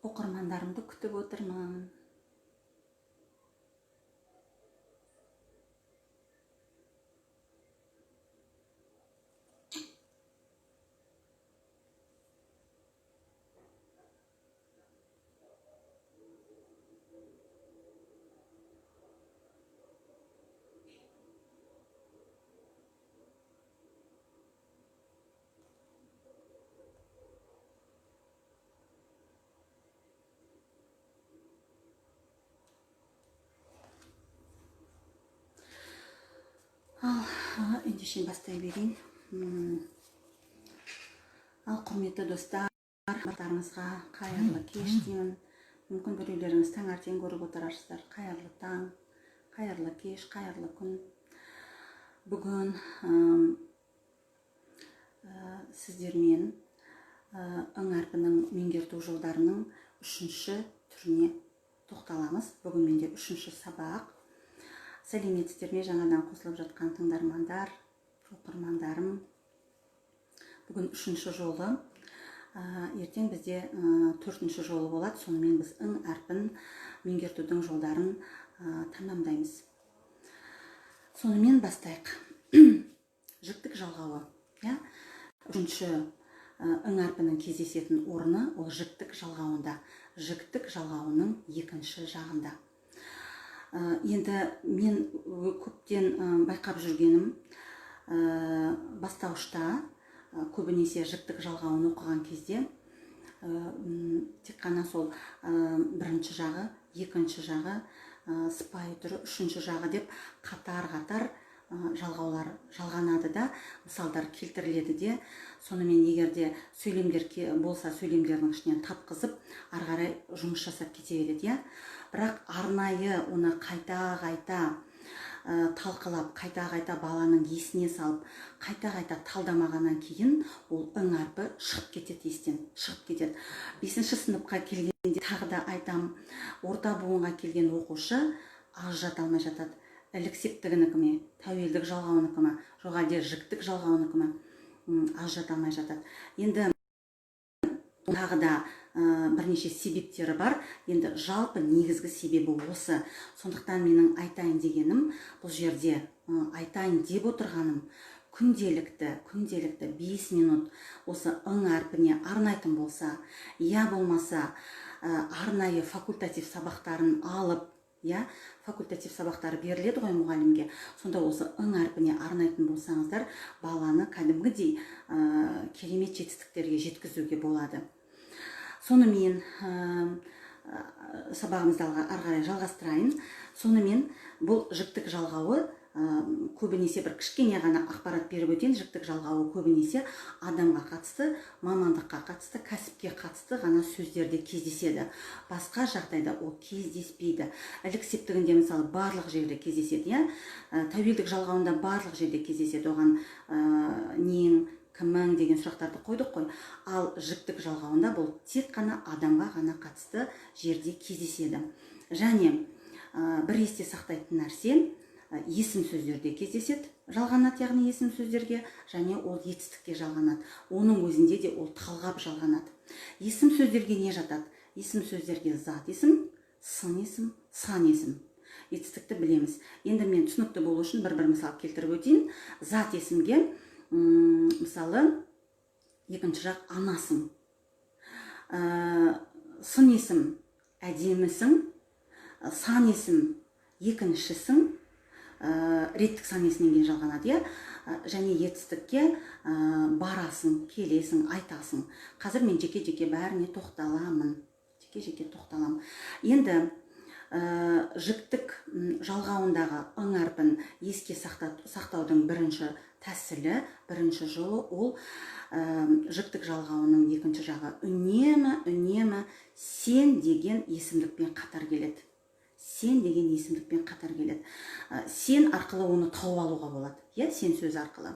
Оқырмандарымды күтіп отырмын. Ендеше бастай берейін. Құрметті достар, барлықтарыңызға қайырлы кеш деймін. Мүмкін біреулеріңіз таңертең көріп отырарсыздар. Қайырлы таң, қайырлы кеш, қайырлы күн. Бүгін сіздермен ң әрпінің меңгерту жолдарының 3-ші түріне тоқталамыз. Бүгін менде 3-ші сабақ. Сәлеметсіздер ме жаңадан қосылып жатқан тыңдармандар, оқырмандарым. Бүгін 3-ші жолы, ертең бізде 4-ші жолы болады. Сонымен біз ң әрпін меңгертудің жолдарын тамамдаймыз. Сонымен бастайық. Жіктік жалғауы. 3-ші ң әрпінің кездесетін орны ол жіктік жалғауында. Жіктік жалғауының 2-ші жағында. Енді мен көптен байқап жүргенім, бастауышта көбінесе жіктік жалғауын оқыған кезде тек қана сол 1-ші жағы, 2-ші жағы, сыпайы түрі, 3-ші жағы деп қатар-қатар жалғаулар жалғанады да, мысалдар келтіріледі де, сонымен егерде сөйлемдер болса, сөйлемдердің ішінен тапқызып, арғарай жұмыс жасап кете береді. Бірақ арнайы оны қайта-қайта талқылап, қайта-қайта баланың есіне салып, қайта-қайта талдамағаннан кейін ол ң әрпі шығып кетеді, естен шығып кетеді. 5-ші сыныпқа келгенде тағы да айтам, орта буынға келген оқушы ажырата алмай жатады. Ілік септігінікі ме, тәуелдік жалғауынікі ме, жоқ әлде жіктік жалғауынікі ме, ажырата алмай жатады. Енді тағы да бірнеше себептері бар. Енді жалпы негізгі себебі осы. Сондықтан менің айтайын дегенім, бұл жерде айтайын деп отырғаным, күнделікті 5 минут осы ң әрпіне арнайтын болса, я болмаса арнайы факультатив сабақтарын алып, факультатив сабақтары беріледі ғой мұғалімге. Сонда осы ң әрпіне арнайтын болсаңыздар, баланы кәдімгідей керемет жетістіктерге жеткізуге болады. Сонымен сабағымызды арғарай жалғастырайын. Сонымен бұл жіктік жалғауы көбінесе бір кішкене ғана ақпарат беріп өтейін. Жіктік жалғауы көбінесе адамға қатысты, мамандыққа қатысты, кәсіпке қатысты ғана сөздерде кездеседі. Басқа жағдайда ол кездеспейді. Ілік септігінде мысалы барлық жерде кездеседі. Тәуелдік жалғауында барлық жерде кездеседі. Оған нең, кімің деген сұрақтарды қойдық қой. Ал жіктік жалғауында бұл тек қана адамға ғана қатысты жерде кездеседі. Және бір есте сақтайтын нәрсе, есім сөздерде кездеседі, жалғанады, яғни есім сөздерге, және ол етістікке жалғанады. Оның өзінде де ол талғап жалғанады. Есім сөздерге не жатады? Есім сөздерге зат есім, сын есім, сан есім. Етістікті білеміз. Енді мен түсінікті болу үшін бір мысал келтіріп өтейін. Зат есімге мысалы 2-ші жақ анасың, сын есім әдемісің, сан есім 2-шісің, реттік сан есімнен кейін жалғанады. Және етістікке барасың, келесің, айтасың. Қазір мен жеке-жеке бәріне тоқталамын. Енді жіктік жалғауындағы ң әрпін еске сақтаудың бірінші тәсілі, бірінші жолы ол жіктік жалғауының 2-ші жағы үнемі сен деген есімдікпен қатар келеді. Сен деген есімдікпен қатар келеді. Сен арқылы оны тауып алуға болады. Сен сөз арқылы.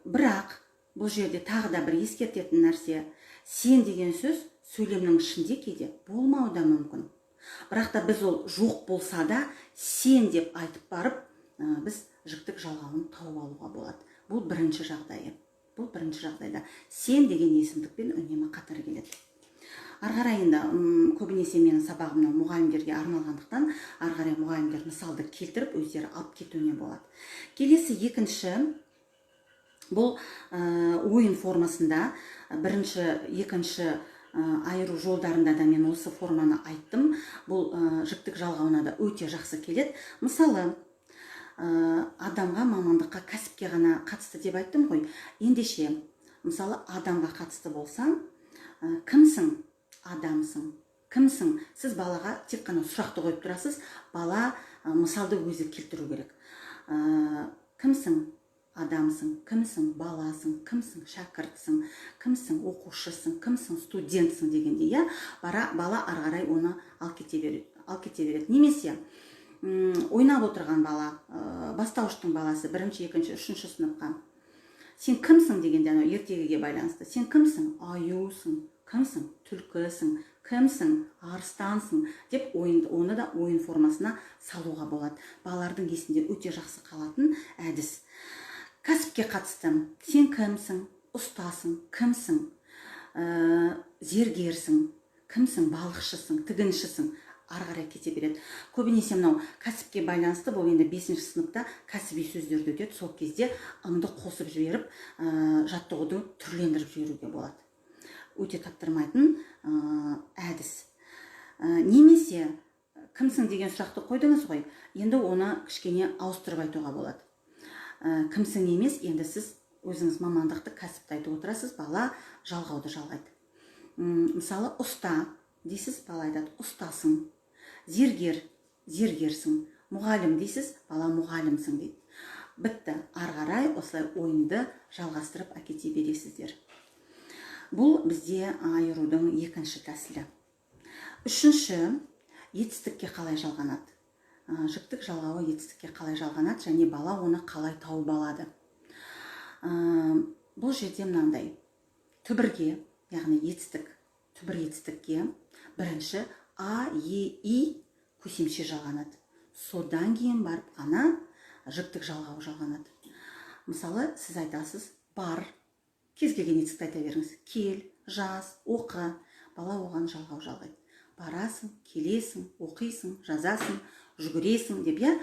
Бірақ бұл жерде тағы да бір ескертетін нәрсе, сен деген сөз сөйлемнің ішінде кейде болмауы да мүмкін. Бірақ та біз ол жоқ болса да, сен деп айтып барып, біз жіктік жалғауын тауып алуға болады. Бұл бірінші жағдайы. Бұл бірінші жағдайда сен деген есімдікпен үнемі қатар келеді. ары қарай енді көбінесе менің сабағымның мұғалімдерге арналғандықтан ары қарай мұғалімдер мысалды келтіріп өздері алып кетуіне болады. Келесі екінші бұл ойын формасында, бірінші, екінші айыру жолдарында да мен осы форманы айттым. Бұл жіктік жалғауына да өте жақсы келеді. Мысалы, адамға, мамандыққа, кәсіпке ғана қатысты деп айттым ғой. Ендеше, мысалы, адамға қатысты болсам, кімсің? Адамсың. Кімсің? Сіз балаға тек қана сұрақты қойып тұрасыз, бала мысалды өзі келтіру керек. Кімсің? Адамсың. Кімсің? Баласың. Кімсің? Шәкіртсің. Кімсің? Оқушысың. Кімсің? Студентсің дегенде, я, бала ары қарай оны ал кете береді. Немесе ойнап отырған бала, бастауыштың баласы, бірінші, екінші, үшінші сыныпқа, сен кімсің дегенде, ертегіге байланысты, сен кімсің? Аюсың. Кімсің? Түлкісің. Кімсің? Арыстансың деп оны да ойын формасына салуға болады. Балалардың есінде өте жақсы қалатын әдіс. Кәсіпке қатысты, сен кімсің? Ұстасың. Кімсің? Зергерсің. Кімсің? Балықшысың. Тігіншісің. Ары қарай кете береді. Көбінесе мынау кәсіпке байланысты, бұл енді 5-ші сыныпта кәсіби сөздерді өтеді. Сол кезде ыңды қосып жіберіп, жаттығуды түрлендіріп жіберуге болады. Өте таптырмайтын әдіс. Немесе кімсің деген сұрақты қойдыңыз ғой, енді оны кішкене ауыстырып айтуға болады. Кімсің емес, енді сіз өзіңіз мамандықты, кәсіпті айтып отырасыз, бала жалғауды жалғайды. Мысалы, ұста дейсіз, бала айтады, ұстасың. Зергер, зергерсің. Мұғалім дейсіз, бала мұғалімсің дейді. Бітті, ары қарай осылай ойынды жалғастырып әкете бересіздер. Бұл бізде айырудың екінші тәсілі. Үшінші, етістікке қалай жалғанады? Жіктік жалғауы етістікке қалай жалғанады және бала оны қалай тауып алады? Бұл жерде мынандай, түбірге, яғни етістік, түбір етістікке бірінші А, Е, И көсемше жалғанады. Содан кейін барып ғана жіктік жалғауы жалғанады. Мысалы, сіз айтасыз, бар, кез келген етістікті айта беріңіз. Кел, жаз, оқы. Бала оған жалғау жалғайды. Барасың, келесің, оқисың, жазасың, жүгіресің деп, я.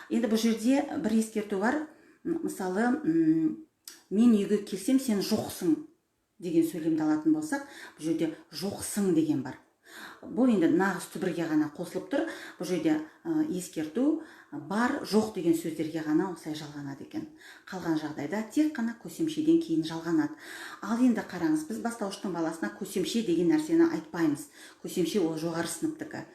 Енді бұл жерде бір ескерту бар. Мысалы, мен үйге келсем, сен жоқсың деген сөйлемді алатын болсақ, бұл жерде жоқсың деген бар. Бұл енді нағыз түбірге ғана қосылып тұр. Бұл жерде ескерту бар, жоқ деген сөздерге ғана осылай жалғанады екен. Қалған жағдайда тек қана көсемшеден кейін жалғанады. Ал енді қараңыз, біз бастауыштың баласына көсемше деген нәрсені айтпаймыз. Көсемше ол жоғары сыныптікі.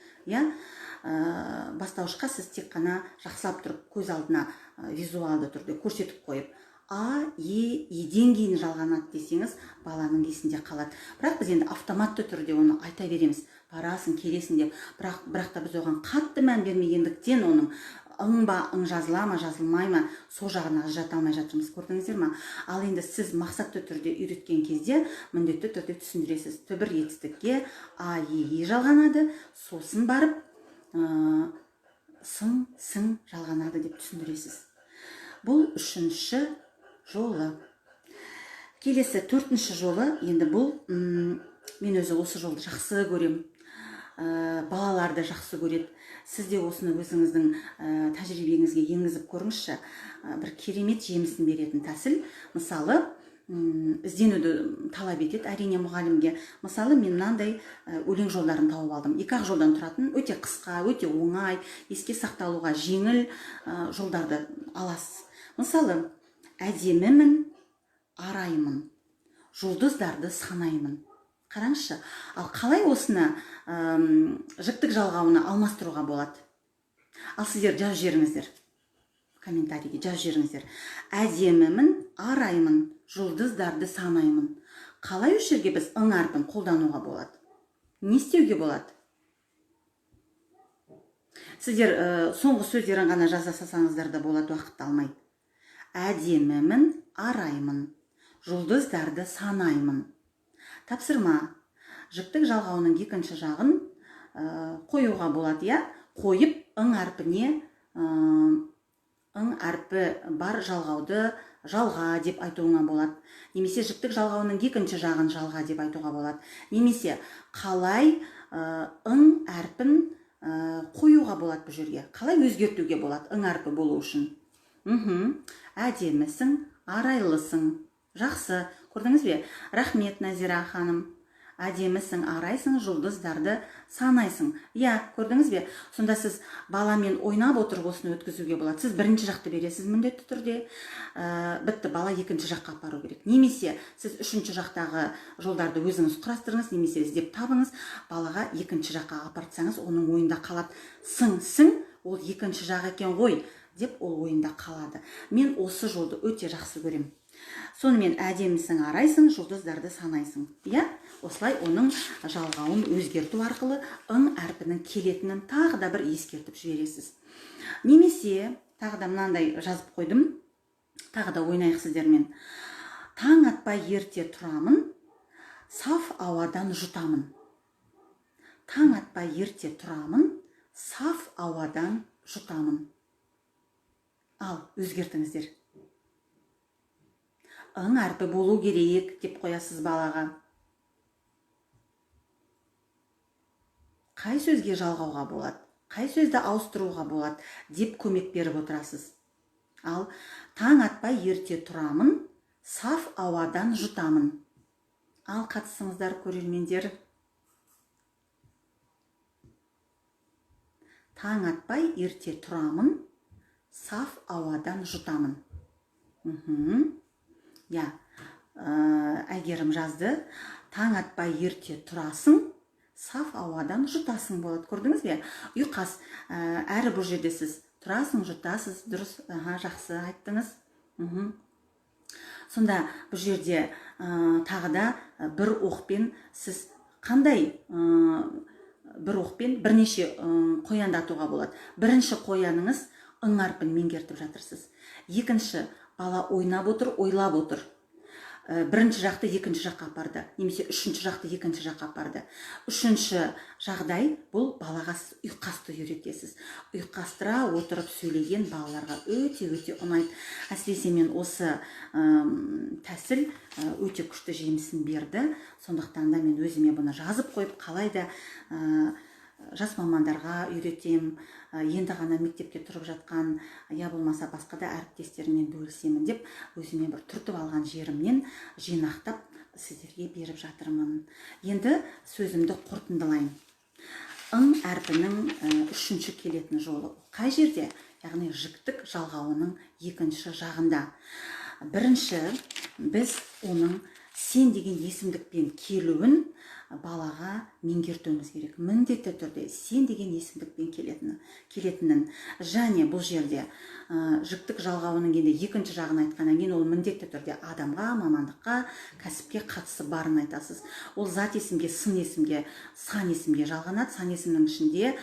Бастауышқа сіз тек қана жақсылап тұрып, көз алдына визуалды түрде көрсетіп қойып, А, Е, И-ден кейін жалғанады десеңіз, баланың есінде қалады. Бірақ біз енді автоматты түрде оны айта береміз. Барасың, келесің деп. Бірақ та біз оған қатты мән бермегендіктен оның ың ба, ың жазыла ма, жазылмай ма, сол жағына ажырата алмай жатырмыз, көрдіңіздер ма? Ал енді сіз мақсатты түрде үйреткен кезде міндетті түрде түсіндіресіз. Түбір етістікке А, Е, И жалғанады, сосын барып сын, сың жалғанады деп түсіндіресіз. Бұл үшінші жолы. Келесі төртінші жолы, енді бұл, мен өзі осы жолды жақсы көрем. Балаларды жақсы көреді. Сіз де осыны өзіңіздің тәжірибеңізге енгізіп көріңізші. Бір керемет жемісін беретін тәсіл. Мысалы, ізденуді талап етеді әрине мұғалімге. Мысалы, мен мынандай өлең жолдарын тауып алдым. 2-ақ жолдан тұратын, өте қысқа, өте оңай, еске сақталуға жеңіл жолдарды аласыз. Мысалы, әдемімін, араймын, жұлдыздарды санаймын. Қараңызшы, ал қалай осыны жіктік жалғауына алмастыруға болады? Ал сіздер жазып жіберіңіздер. Комментарийге жазып жіберіңіздер. Әдемімін, араймын, жұлдыздарды санаймын. Қалай осы жерге біз ың әрпін қолдануға болады? Не істеуге болады? Сіздер соңғы сөздерін ғана жаза салсаңыздар да болады, уақытты алмайды. Әдемімін, араймын, жұлдыздарды санаймын. Тапсырма. Жіктік жалғауының екінші жағын қоюға болады, я? Қойып ың әрпіне ың әрпі бар жалғауды жалға деп айтуыңа болады. Немесе жіктік жалғауының екінші жағын жалға деп айтуға болады. Немесе қалай ың әрпін қоюға болады бұл жерге. Қалай өзгертуге болады ың әрпі болу үшін. Әдемісің, арайлысың. Жақсы. Көрдіңіз бе? Рахмет, Назира ханым. Әдемісің, арайсың, жұлдыздарды санайсың. Көрдіңіз бе? Сонда сіз баламен ойнап отырып осыны өткізуге болады. Сіз бірінші жақты бересіз міндетті түрде. Бітті, бала екінші жаққа апару керек. Немесе сіз үшінші жақтағы жолдарды өзіңіз құрастырыңыз, немесе іздеп табыңыз, балаға екінші жаққа апартсаңыз, оның ойында қалады. Сың, ол екінші жақ екен ғой, деп ол ойында қалады. Мен осы жолды өте жақсы көрем. Сонымен әдемісің, арайсың, жұлдыздарды санайсың. Осылай оның жалғауын өзгерту арқылы ың әрпінің келетінін тағы да бір ескертіп жібересіз. Немесе тағы да мынандай жазып қойдым. Тағы да ойнайық сіздермен. Таң атпай ерте тұрамын, саф ауадан жұтамын. Таң атпай ерте тұрамын, саф ауадан жұтамын. Ал, өзгертіңіздер. Ың әрпі болу керек деп қоясыз балаға. Қай сөзге жалғауға болады, қай сөзді ауыстыруға болады деп көмек беріп отырасыз. Ал таң атпай ерте тұрамын, саф ауадан жұтамын. Ал қатысыңыздар, көрермендер. Таң атпай ерте тұрамын, саф ауадан жұтамын. Әйгерім жазды. Таң атпай ерте тұрасың, саф ауадан жұтасың болады. Көрдіңіз бе? Ұйқас. Әрі бұл жерде сіз тұрасың, жұтасыз. Дұрыс, жақсы айттыңыз. Сонда бұл жерде тағы да бір оқпен сіз қандай бір оқпен бірнеше қояндатуға болады. Бірінші қояныңыз ың әрпін меңгертіп жатырсыз. Екінші, бала ойнап отыр, ойлап отыр. Бірінші жақты екінші жаққа апарды. Немесе үшінші жақты екінші жаққа апарды. Үшінші жағдай бұл балаға сіз ұйқасты үйретесіз. Ұйқастыра отырып сөйлеген балаларға өте ұнайды. Әсіресе мен осы тәсіл өте күшті жемісін берді. Сондықтан да мен өзіме бұны жазып қойып, қалайда жас мамандарға үйретем, енді ғана мектепке тұрып жатқан, болмаса басқа да әріптестеріммен бөлісемін деп, өзіме бір түртіп алған жерімнен жинақтап сіздерге беріп жатырмын. Енді сөзімді қорытындылайын. Ың әрпінің үшінші келетін жолы қай жерде? Яғни жіктік жалғауының екінші жағында. Бірінші, біз оның сен деген есімдікпен келуін балаға меңгертуіміз керек. Міндетті түрде сен деген есімдікпен келетінін. Және бұл жерде жіктік жалғауының енді екінші жағын айтқаннан кейін ол міндетті түрде адамға, мамандыққа, кәсіпке қатысы барын айтасыз. Ол зат есімге, сын есімге, сан есімге жалғанады. Сан есімнің ішінде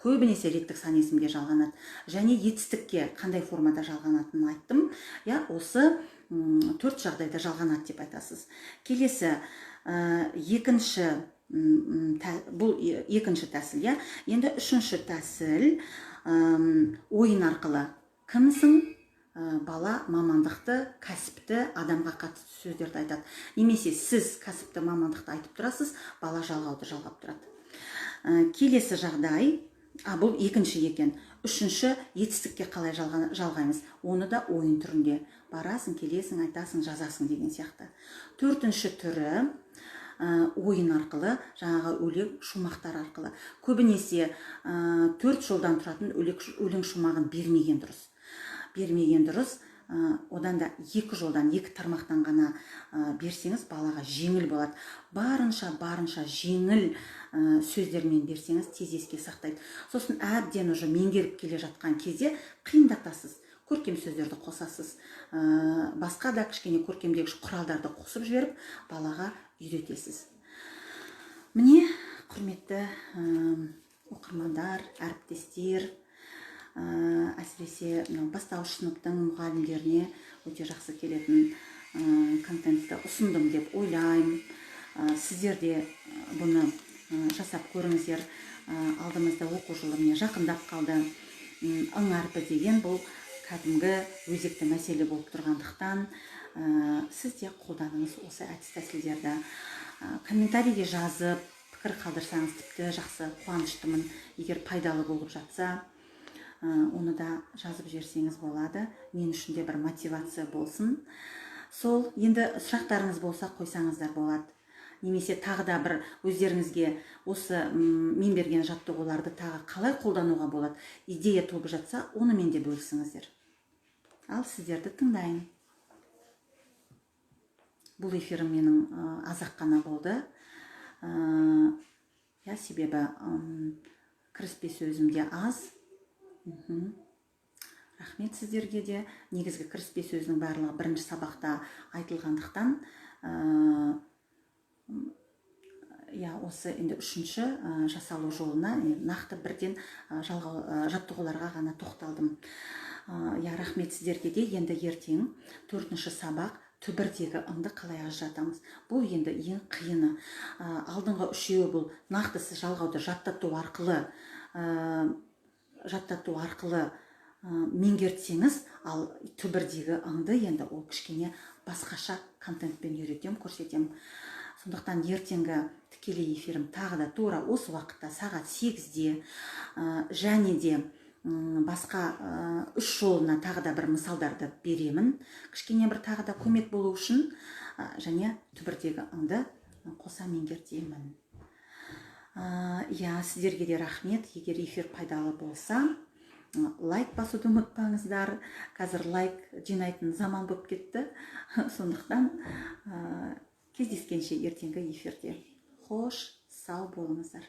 көбінесе реттік сан есімге жалғанады. Және етістікке қандай формада жалғанатынын айттым. Осы төрт жағдайда жалғанады деп айтасыз. Келесі бұл екінші тәсіл. Енді үшінші тәсіл ойын арқылы. Кімсің? Бала мамандықты, кәсіпті, адамға қатысты сөздерді айтады. Немесе сіз кәсіпті, мамандықты айтып тұрасыз, бала жалғауды жалғап тұрады. Келесі жағдай, бұл екінші екен. Үшінші, етістікке қалай жалғаймыз? Оны да ойын түрінде. Барасың, келесің, айтасың, жазасың деген сияқты. Төртінші түрі ойын арқылы, жаңағы өлең шумақтар арқылы. Көбінесе төрт жолдан тұратын өлең шумағын бермеген дұрыс. Одан да екі жолдан, екі тармақтан ғана берсеңіз, балаға жеңіл болады. Барынша жеңіл сөздермен берсеңіз, тез еске сақтайды. Сосын әбден уже меңгеріп келе жатқан кезде қиындатасыз. Көркем сөздерді қосасыз. Басқа да кішкене көркемдегіш құралдарды қосып жіберіп, балаға үйретесіз. Міне, құрметті оқырмандар, әріптестер, әсіресе бастауыш сыныптың мұғалімдеріне өте жақсы келетін контентті ұсындым деп ойлаймын. Сіздер де бұны жасап көріңіздер. Алдымызда оқу жылы жақындап қалды. Ың әрпі деген бұл кәдімгі өзекті мәселе болып тұрғандықтан сіз де қолданыңыз осы әдіс тәсілдерді. Комментарийге жазып пікір қалдырсаңыз тіпті жақсы, қуаныштымын. Егер пайдалы болып жатса, оны да жазып жіберсеңіз болады. Мен үшін де бір мотивация болсын. Сол, енді сұрақтарыңыз болса қойсаңыздар болады. Немесе тағы да бір өздеріңізге осы мен берген жаттығуларды тағы қалай қолдануға болады, идея туып жатса, онымен де бөлісіңіздер. Ал сіздерді тыңдайын. Бұл эфирім менің азақ қана болды. Себебі кіріспе сөзім де аз. Рахмет сіздерге де. Негізгі кіріспе сөзінің барлығы бірінші сабақта айтылғандықтан, осы енді үшінші жасалу жолына нақты бірден жаттығуларға ғана тоқталдым. Рахмет сіздерге де. Енді ертең төртінші сабақ түбірдегі ыңды қалай ажыратамыз. Бұл енді ең қиыны. Алдыңғы үшеуі бұл нақты сіз жалғауды жаттату арқылы меңгертсеңіз, ал түбірдегі ыңды енді ол кішкене басқаша контентпен үйретем, көрсетем. Сондықтан ертеңгі тікелей эфирім тағы да тура осы уақытта сағат 8-де және де басқа үш жолына тағы да бір мысалдарды беремін. Кішкене бір тағы да көмек болу үшін және түбірдегі ыңды қоса меңгертемін. Сіздерге де рахмет. Егер эфир пайдалы болса, лайк басуды ұмытпаңыздар. Қазір лайк жинайтын заман болып кетті. Сондықтан кездескенше ертеңгі эфирде. Хош, сау болыңыздар.